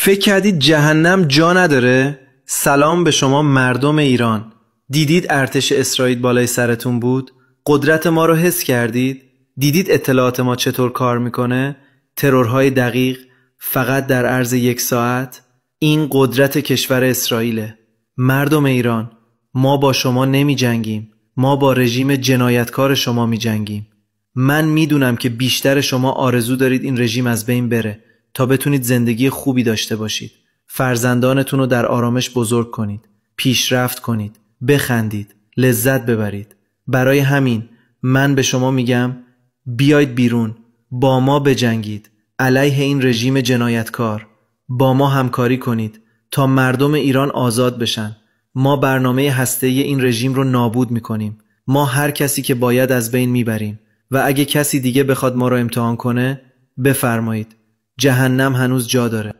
فکر کردید جهنم جا نداره؟ سلام به شما مردم ایران. دیدید ارتش اسرائیل بالای سرتون بود؟ قدرت ما رو حس کردید؟ دیدید اطلاعات ما چطور کار میکنه؟ ترورهای دقیق فقط در عرض 1 ساعت؟ این قدرت کشور اسرائیله. مردم ایران، ما با شما نمی جنگیم، ما با رژیم جنایتکار شما می جنگیم. من میدونم که بیشتر شما آرزو دارید این رژیم از بین بره تا بتونید زندگی خوبی داشته باشید، فرزندانتون رو در آرامش بزرگ کنید، پیشرفت کنید، بخندید، لذت ببرید. برای همین من به شما میگم بیاید بیرون، با ما بجنگید علیه این رژیم جنایتکار. با ما همکاری کنید تا مردم ایران آزاد بشن. ما برنامه هسته‌ای این رژیم رو نابود میکنیم. ما هر کسی که باید از بین میبریم و اگه کسی دیگه بخواد ما رو امتحان کنه، بفرمایید. جهنم هنوز جا داره.